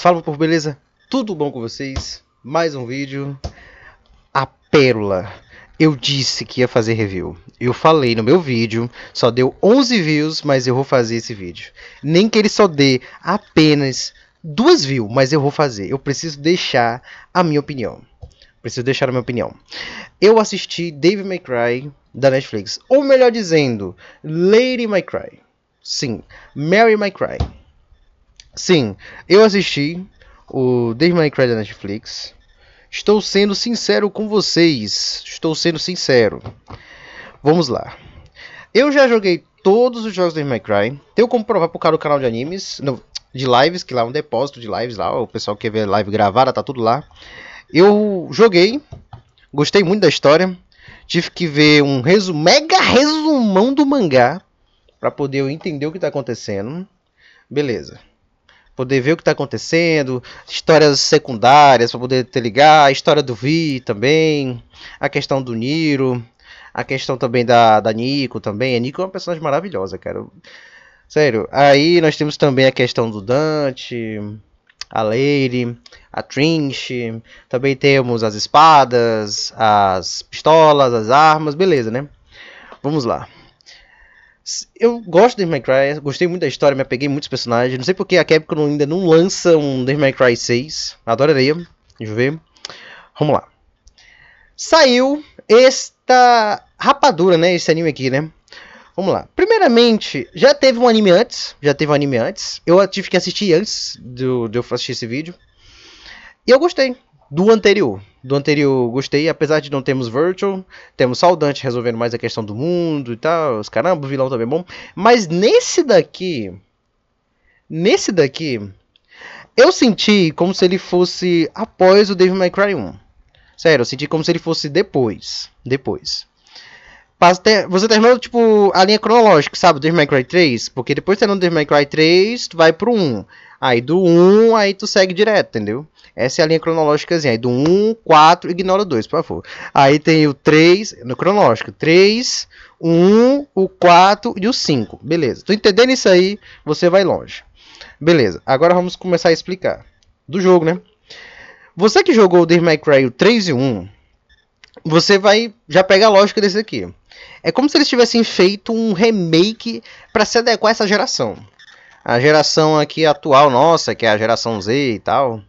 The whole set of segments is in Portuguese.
Fala, por beleza? Tudo bom com vocês? Mais um vídeo. A pérola. Eu disse que ia fazer review. Eu falei no meu vídeo, só deu 11 views, mas eu vou fazer esse vídeo. Nem que ele só dê apenas 2 views, mas eu vou fazer. Eu preciso deixar a minha opinião. Eu assisti Devil May Cry da Netflix. Ou melhor dizendo, Lady May Cry. Sim, Mary May Cry. Sim, eu assisti o Devil May Cry da Netflix. Estou sendo sincero com vocês. Estou sendo sincero. Vamos lá. Eu já joguei todos os jogos do Devil May Cry. Tenho como provar por causa do canal de animes, de lives, que lá é um depósito de lives lá. O pessoal que quer ver live gravada, tá tudo lá. Eu joguei, gostei muito da história. Tive que ver um mega resumão do mangá para poder eu entender o que tá acontecendo. Beleza. Poder ver o que está acontecendo, histórias secundárias para poder te ligar, a história do Vi também, a questão do Niro, a questão também da Nico também. A Nico é uma personagem maravilhosa, cara. Sério. Aí nós temos também a questão do Dante, a Lady, a Trinch, também temos as espadas, as pistolas, as armas, beleza, né? Vamos lá. Eu gosto de Devil May Cry, gostei muito da história, me apeguei muitos personagens. Não sei porque a Capcom ainda não lança um Devil May Cry 6. Adoraria. Deixa eu ver. Vamos lá. Saiu esta rapadura, né? Esse anime aqui, né? Vamos lá. Primeiramente, já teve um anime antes. Eu tive que assistir antes de eu assistir esse vídeo. E eu gostei do anterior. Gostei, apesar de não termos Virtual, temos Saudante resolvendo mais a questão do mundo e tal, os caramba, o vilão também é bom. Mas nesse daqui, eu senti como se ele fosse após o Devil May Cry 1. Sério, eu senti como se ele fosse depois. Você terminou, tipo, a linha cronológica, sabe? Devil May Cry 3. Porque depois de terminar o Devil May Cry 3, tu vai pro 1. Aí do 1, aí tu segue direto, entendeu? Essa é a linha cronológica. Aí do 1, 4, ignora o 2, por favor. Aí tem o 3, no cronológico. 3, o 1, o 4 e o 5. Beleza. Tu entendendo isso aí, você vai longe. Beleza. Agora vamos começar a explicar. Do jogo, né? Você que jogou o Devil May Cry o 3 e o 1, você vai já pegar a lógica desse aqui. É como se eles tivessem feito um remake para se adequar a essa geração. A geração aqui atual nossa, que é a geração Z e tal.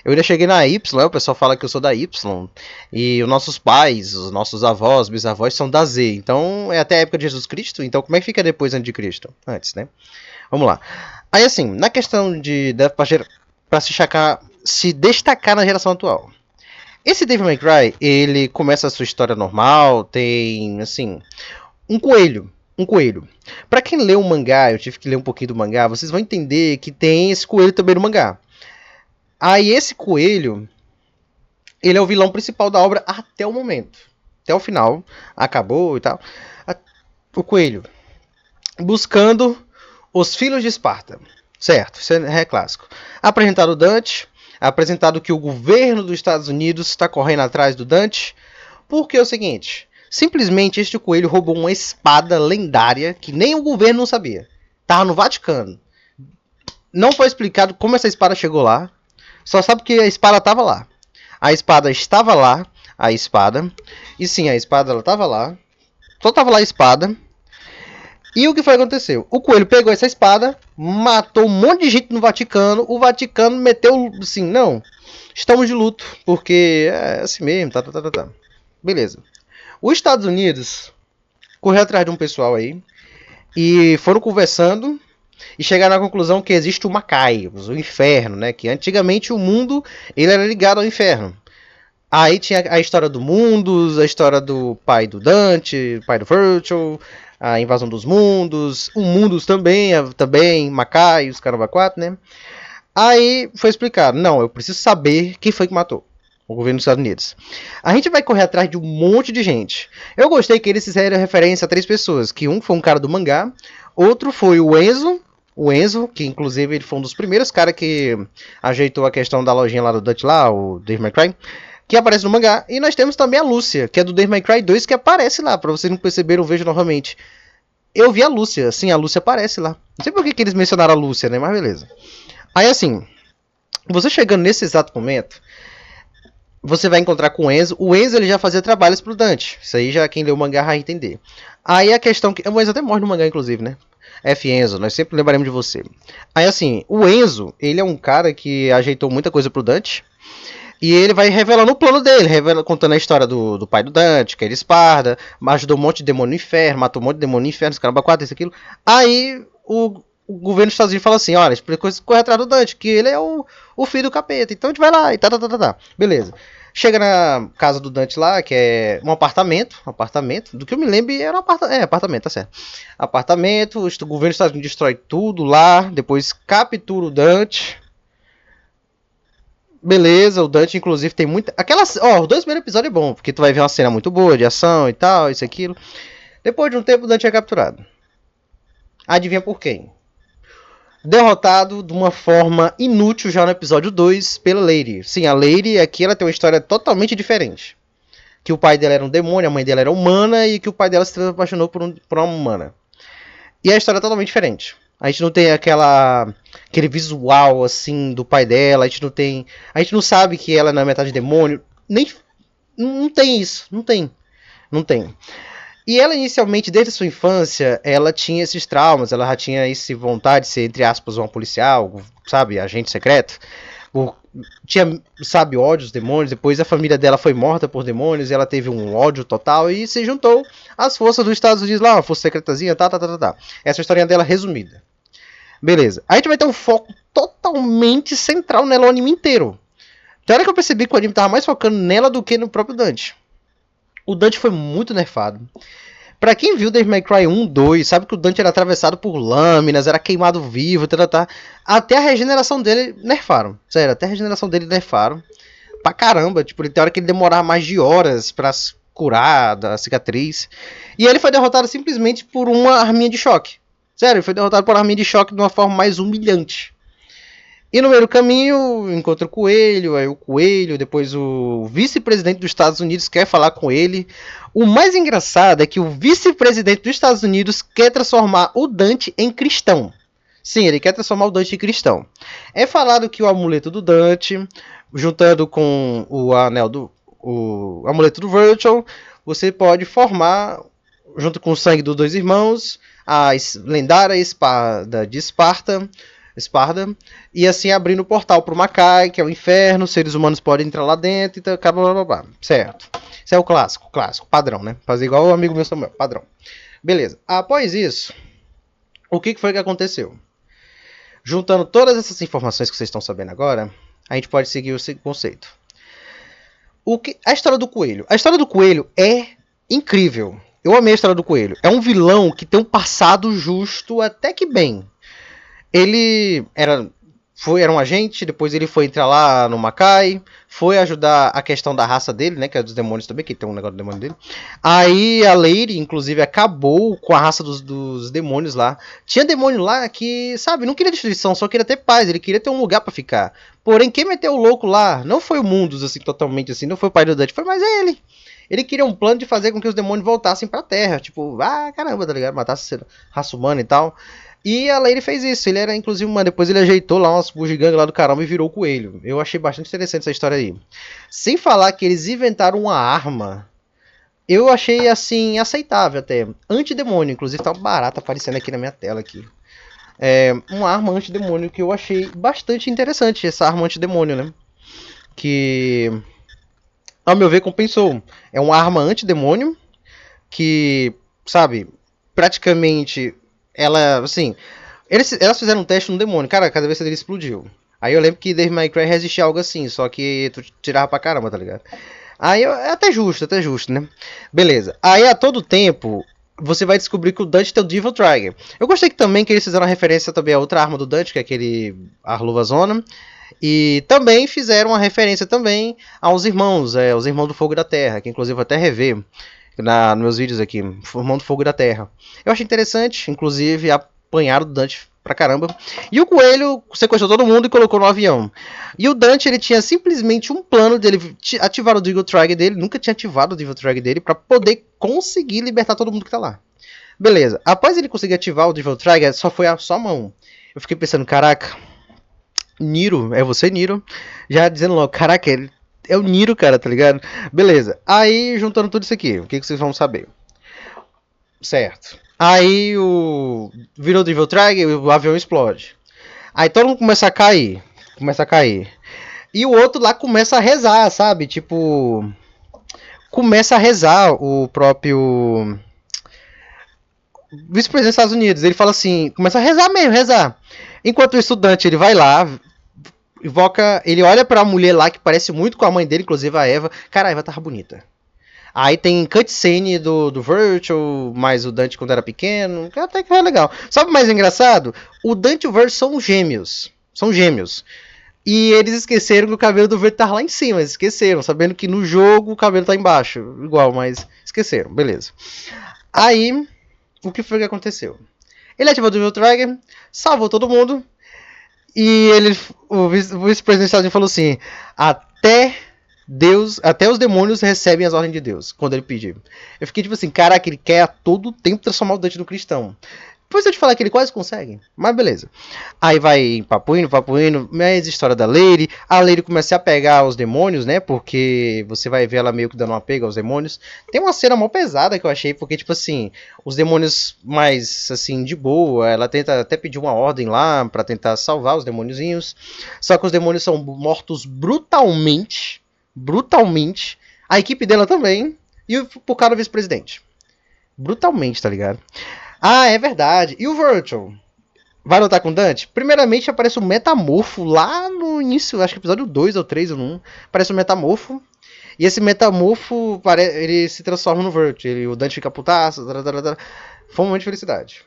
Eu ainda cheguei na Y, o pessoal fala que eu sou da Y. E os nossos pais, os nossos avós, bisavós são da Z. Então é até a época de Jesus Cristo. Então como é que fica depois antes de Cristo? Antes, né? Vamos lá. Aí assim, na questão de para se destacar na geração atual. Esse Devil May Cry, ele começa a sua história normal, tem, assim, um coelho. Pra quem lê o mangá, eu tive que ler um pouquinho do mangá, vocês vão entender que tem esse coelho também no mangá. Aí esse coelho, ele é o vilão principal da obra até o momento. Até o final, acabou e tal. O coelho, buscando os filhos de Esparta. Certo, isso é clássico. Apresentado o Dante, apresentado que o governo dos Estados Unidos está correndo atrás do Dante, porque é o seguinte, simplesmente este coelho roubou uma espada lendária que nem o governo não sabia. Tava no Vaticano. Não foi explicado como essa espada chegou lá, só sabe que a espada estava lá. A espada estava lá, e sim, a espada ela estava lá, só estava lá a espada. E o que foi que aconteceu? O coelho pegou essa espada, matou um monte de gente no Vaticano. O Vaticano meteu assim, não, estamos de luto, porque é assim mesmo, tá. Beleza. Os Estados Unidos correu atrás de um pessoal aí e foram conversando e chegaram à conclusão que existe o Macaios, o inferno, né? Que antigamente o mundo ele era ligado ao inferno. Aí tinha a história do Mundus, a história do pai do Dante, pai do Virtual, a invasão dos mundos, o Mundus também, Macaios, caramba 4, né? Aí foi explicado, não, eu preciso saber quem foi que matou o governo dos Estados Unidos. A gente vai correr atrás de um monte de gente. Eu gostei que eles fizeram referência a 3 pessoas, que um foi um cara do mangá, outro foi o Enzo, que inclusive ele foi um dos primeiros caras que ajeitou a questão da lojinha lá do Dutch lá, o Devil May Cry, que aparece no mangá. E nós temos também a Lúcia, que é do Devil May Cry 2, que aparece lá. Pra vocês não perceberam, vejo novamente. Eu vi a Lúcia, sim, a Lúcia aparece lá. Não sei por que eles mencionaram a Lúcia, né? Mas beleza. Aí assim, Você chegando nesse exato momento, você vai encontrar com o Enzo. O Enzo ele já fazia trabalhos pro Dante. Isso aí já quem leu o mangá vai entender. Aí a questão que... O Enzo até morre no mangá, inclusive, né? F. Enzo, nós sempre lembraremos de você. Aí assim, o Enzo, ele é um cara que ajeitou muita coisa pro Dante. E ele vai revelando o plano dele, contando a história do pai do Dante, que era Esparda, ajudou um monte de demônio no inferno, matou um monte de demônio no inferno, os caramba, 4, isso, aquilo. Aí o governo dos Estados Unidos fala assim: olha, a gente precisa correr atrás do Dante, que ele é o filho do capeta, então a gente vai lá e tá. Beleza. Chega na casa do Dante lá, que é um apartamento. Do que eu me lembro, era um apartamento, tá certo. Apartamento, o governo dos Estados Unidos destrói tudo lá, depois captura o Dante. Beleza, o Dante, inclusive, tem muita. Aquelas. Ó, os 2 primeiros episódios é bom, porque tu vai ver uma cena muito boa de ação e tal, isso, aquilo. Depois de um tempo, o Dante é capturado. Adivinha por quem? Derrotado de uma forma inútil já no episódio 2 pela Lady. Sim, a Lady aqui ela tem uma história totalmente diferente. Que o pai dela era um demônio, a mãe dela era humana e que o pai dela se apaixonou por uma humana. E a história é totalmente diferente. A gente não tem aquele visual assim do pai dela, a gente não sabe que ela não é metade demônio, nem não tem isso, não tem. E ela inicialmente, desde a sua infância, ela tinha esses traumas, ela já tinha essa vontade de ser, entre aspas, uma policial, sabe, agente secreto. Tinha, sabe, ódio aos demônios, depois a família dela foi morta por demônios, e ela teve um ódio total e se juntou às forças dos Estados Unidos lá, uma força secretazinha, tá. Essa é a historinha dela resumida. Beleza. A gente vai ter um foco totalmente central nela o anime inteiro. Então era que eu percebi que o anime tava mais focando nela do que no próprio Dante. O Dante foi muito nerfado. Pra quem viu Devil May Cry 1, 2, sabe que o Dante era atravessado por lâminas, era queimado vivo, até a regeneração dele nerfaram. Sério, até a regeneração dele nerfaram. Pra caramba, tipo, tem hora que ele demorava mais de horas pra curar da cicatriz. E ele foi derrotado simplesmente por uma arminha de choque. Sério, ele foi derrotado por uma arminha de choque de uma forma mais humilhante. E no meio do caminho, encontra o Coelho, aí o Coelho, depois o vice-presidente dos Estados Unidos quer falar com ele. O mais engraçado é que o vice-presidente dos Estados Unidos quer transformar o Dante em cristão. Sim, ele quer transformar o Dante em cristão. É falado que o amuleto do Dante, juntando com o anel o amuleto do Virtual, você pode formar, junto com o sangue dos 2 irmãos, a lendária espada de Esparta, e assim abrindo o portal pro Makai, que é o inferno, seres humanos podem entrar lá dentro, então, blá, blá, blá, certo. Isso é o clássico, padrão, né? Fazer igual o amigo meu Samuel, padrão. Beleza, após isso, o que foi que aconteceu? Juntando todas essas informações que vocês estão sabendo agora, a gente pode seguir o conceito. A história do Coelho. A história do Coelho é incrível. Eu amei a história do Coelho. É um vilão que tem um passado justo até que bem. Ele era um agente, depois ele foi entrar lá no Makai, foi ajudar a questão da raça dele, né, que é dos demônios também, que tem um negócio do demônio dele. Aí a Lady, inclusive, acabou com a raça dos demônios lá. Tinha demônio lá que, sabe, não queria destruição, só queria ter paz, ele queria ter um lugar pra ficar. Porém, quem meteu o louco lá não foi o Mundus, assim, totalmente assim, não foi o pai do Dante, foi mais ele. Ele queria um plano de fazer com que os demônios voltassem pra Terra, tipo, caramba, tá ligado, matasse a raça humana e tal. E a Lady fez isso, ele era inclusive depois ele ajeitou lá umas bugigangas lá do caramba e virou o Coelho. Eu achei bastante interessante essa história aí. Sem falar que eles inventaram uma arma, eu achei assim, aceitável até. Antidemônio, inclusive tá uma barata aparecendo aqui na minha tela aqui. Uma arma antidemônio que eu achei bastante interessante, essa arma antidemônio, né? Que, ao meu ver, compensou. É uma arma antidemônio que, sabe, praticamente... Ela, assim, elas fizeram um teste no demônio, cara, a cabeça dele explodiu. Aí eu lembro que Devil May Cry resistia a algo assim, só que tu tirava pra caramba, tá ligado? Aí é até justo, né? Beleza. Aí a todo tempo você vai descobrir que o Dante tem o Devil Trigger. Eu gostei também que eles fizeram uma referência também a outra arma do Dante, que é a luva zona. E também fizeram uma referência também aos irmãos, os irmãos do Fogo da Terra, que inclusive eu vou até rever nos meus vídeos aqui, Irmão do Fogo da Terra. Eu achei interessante, inclusive apanharam o Dante pra caramba. E o Coelho sequestrou todo mundo e colocou no avião. E o Dante, ele tinha simplesmente um plano dele ativar o Devil Trigger dele, nunca tinha ativado o Devil Trigger dele, pra poder conseguir libertar todo mundo que tá lá. Beleza, após ele conseguir ativar o Devil Trigger, só foi só a mão. Eu fiquei pensando, caraca, Niro, é você, Niro. Já dizendo logo, caraca, ele é o Niro, cara, tá ligado? Beleza. Aí, juntando tudo isso aqui, o que vocês vão saber? Certo. Aí o. Virou Devil Trigger e o avião explode. Aí todo mundo começa a cair. Começa a cair. E o outro lá começa a rezar, sabe? Tipo. Começa a rezar o próprio vice-presidente dos Estados Unidos. Ele fala assim, começa a rezar mesmo, rezar. Enquanto o estudante, ele vai lá, invoca, ele olha pra mulher lá que parece muito com a mãe dele, inclusive a Eva. Cara, a Eva tava bonita. Aí tem cutscene do Virtual, mais o Dante quando era pequeno, que até que é legal. Sabe o mais engraçado? O Dante e o Virtual são gêmeos. São gêmeos. E eles esqueceram que o cabelo do Virtual tá lá em cima. Eles esqueceram, sabendo que no jogo o cabelo tá embaixo. Igual, mas esqueceram. Beleza. Aí, o que foi que aconteceu? Ele ativou o Devil Trigger, salvou todo mundo. E ele, o vice-presidente dos Estados Unidos falou assim: até os demônios recebem as ordens de Deus, quando ele pedir. Eu fiquei tipo assim, caraca, ele quer a todo tempo transformar o Dante no cristão. Depois eu te falar que ele quase consegue, mas beleza. Aí vai papo indo, mais história da Lady. A Lady começa a pegar os demônios, né? Porque você vai ver ela meio que dando um apego aos demônios. Tem uma cena mó pesada que eu achei, porque, tipo assim, os demônios mais, assim, de boa, ela tenta até pedir uma ordem lá pra tentar salvar os demôniozinhos. Só que os demônios são mortos brutalmente. Brutalmente. A equipe dela também. E por causa do vice-presidente. Brutalmente, tá ligado? Ah, é verdade. E o Virtual? Vai lutar com o Dante? Primeiramente aparece o Metamorfo lá no início, acho que episódio 2 ou 3 ou 1. Aparece o Metamorfo. E esse Metamorfo, ele se transforma no Virtual. O Dante fica putaço. Foi um momento de felicidade.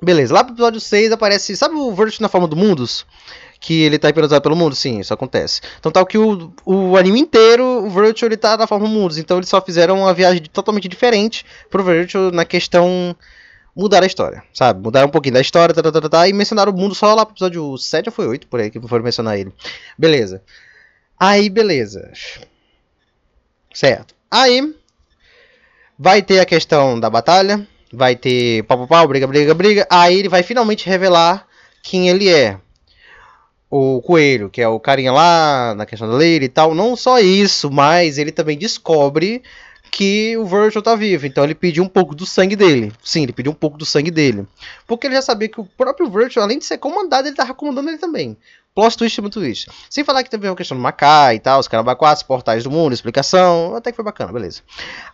Beleza, lá pro episódio 6 aparece. Sabe o Virtual na forma do Mundus? Que ele tá hipnotizado pelo mundo? Sim, isso acontece. Então tal que o anime inteiro, o Virtual ele tá na forma do Mundus. Então eles só fizeram uma viagem totalmente diferente pro Virtual na questão mudaram a história, sabe? Mudaram um pouquinho da história, e mencionaram o mundo só lá pro episódio 7 ou foi 8, por aí, que foram mencionar ele. Beleza. Aí, beleza. Certo. Aí, vai ter a questão da batalha, vai ter pau, briga. Aí ele vai finalmente revelar quem ele é. O coelho, que é o carinha lá, na questão da lei e tal. Não só isso, mas ele também descobre que o Virtual tá vivo. Então ele pediu um pouco do sangue dele. Sim, ele pediu um pouco do sangue dele. Porque ele já sabia que o próprio Virtual, além de ser comandado, ele tava comandando ele também. Plot twist, muito twist. Sem falar que também é uma questão do Makai e tal, os Caramba 4, portais do mundo, explicação. Até que foi bacana, beleza.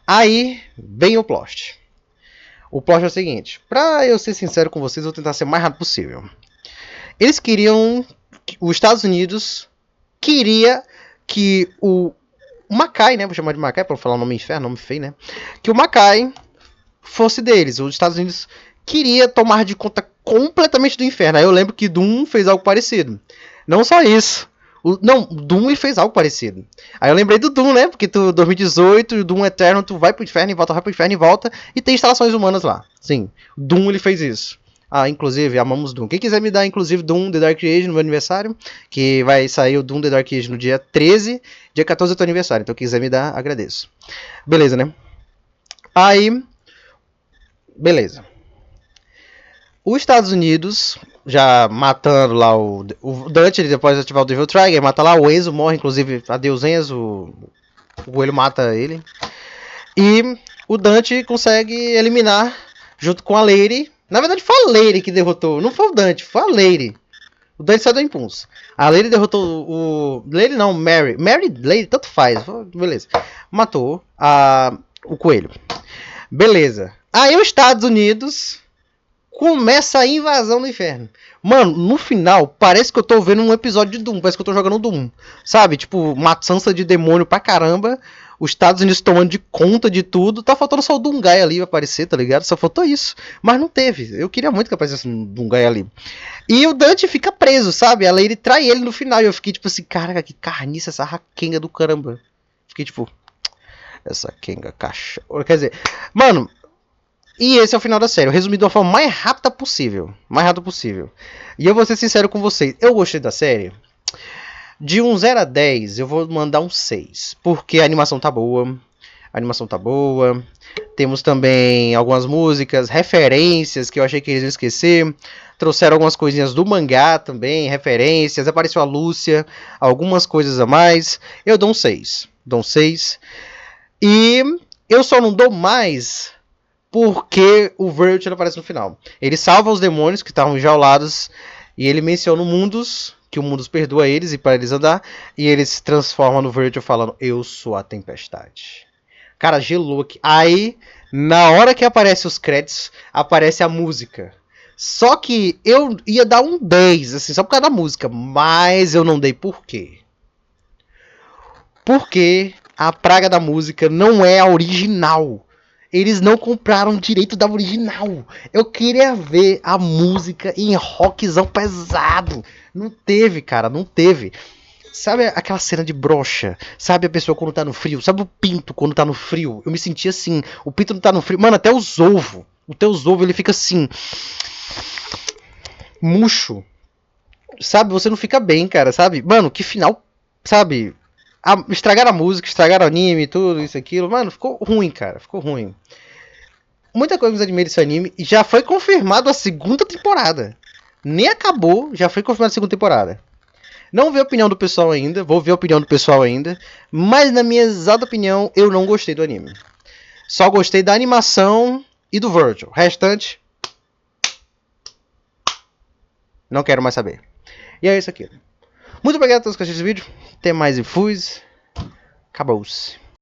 Aí vem o plot. O plot é o seguinte. Pra eu ser sincero com vocês, eu vou tentar ser o mais rápido possível. Eles queriam... Os Estados Unidos queria que o Makai, né? Vou chamar de Makai para falar o nome inferno, nome feio, né? Que o Makai fosse deles. Os Estados Unidos queria tomar de conta completamente do inferno. Aí eu lembro que Doom fez algo parecido. Não só isso. Doom ele fez algo parecido. Aí eu lembrei do Doom, né? Porque 2018, o Doom Eterno, tu vai pro inferno e volta, vai pro inferno e volta. E tem instalações humanas lá. Sim, Doom ele fez isso. Ah, inclusive, amamos Doom. Quem quiser me dar, inclusive, Doom The Dark Age no meu aniversário, que vai sair o Doom The Dark Age no dia 13, dia 14 é o teu aniversário. Então, quem quiser me dar, agradeço. Beleza, né? Aí, beleza. Os Estados Unidos, já matando lá o Dante, ele depois de ativar o Devil Trigger, mata lá, o Enzo morre, inclusive, adeus Enzo, o coelho mata ele. E o Dante consegue eliminar, junto com a Lady. Na verdade foi a Lady que derrotou, não foi o Dante, foi a Lady. O Dante saiu do impulso. A Lady derrotou o... Lady não, Mary. Lady, tanto faz, beleza. Matou o coelho. Beleza. Aí os Estados Unidos começa a invasão do inferno. Mano, no final, parece que eu tô vendo um episódio de Doom. Parece que eu tô jogando Doom. Sabe? Tipo, matança de demônio pra caramba. Os Estados Unidos tomando de conta de tudo. Tá faltando só o Doomguy ali pra aparecer, tá ligado? Só faltou isso. Mas não teve. Eu queria muito que aparecesse um Doomguy ali. E o Dante fica preso, sabe? A Lady trai ele no final. E eu fiquei tipo assim, caraca, que carniça essa raquenga do caramba. Fiquei tipo, essa Kenga cachorro. Quer dizer, mano... E esse é o final da série. Eu resumi de uma forma mais rápida possível. Mais rápido possível. E eu vou ser sincero com vocês. Eu gostei da série. De um 0 a 10, eu vou mandar um 6. Porque a animação tá boa. Temos também algumas músicas, referências que eu achei que eles iam esquecer. Trouxeram algumas coisinhas do mangá também, referências. Apareceu a Lúcia, algumas coisas a mais. Eu dou um 6. Dou um 6. E eu só não dou mais porque o Virgil aparece no final. Ele salva os demônios que estavam enjaulados e ele menciona o Mundus, que o Mundus perdoa eles e para eles andar, e ele se transforma no Virgil falando: eu sou a tempestade. Cara, gelou aqui. Aí, na hora que aparece os créditos, aparece a música. Só que eu ia dar um 10, assim, só por causa da música, mas eu não dei por quê? Porque a praga da música não é a original. Eles não compraram direito da original. Eu queria ver a música em rockzão pesado. Não teve, cara, não teve. Sabe aquela cena de brocha? Sabe a pessoa quando tá no frio? Sabe o pinto quando tá no frio? Eu me senti assim. O pinto não tá no frio. Mano, até os ovos. O teu ovo ele fica assim. Murcho. Sabe? Você não fica bem, cara. Sabe? Mano, que final. Sabe? Estragaram a música, estragaram o anime, tudo isso, aquilo. Mano, ficou ruim, cara. Ficou ruim. Muita coisa que eu admiro desse anime. E já foi confirmado a segunda temporada. Nem acabou, já foi confirmada a segunda temporada. Não vi a opinião do pessoal ainda, vou ver a opinião do pessoal ainda, mas na minha exata opinião, eu não gostei do anime. Só gostei da animação e do Virgil. O restante, não quero mais saber. E é isso aqui. Muito obrigado a todos que assistiram esse vídeo. Até mais e fui. Acabou-se.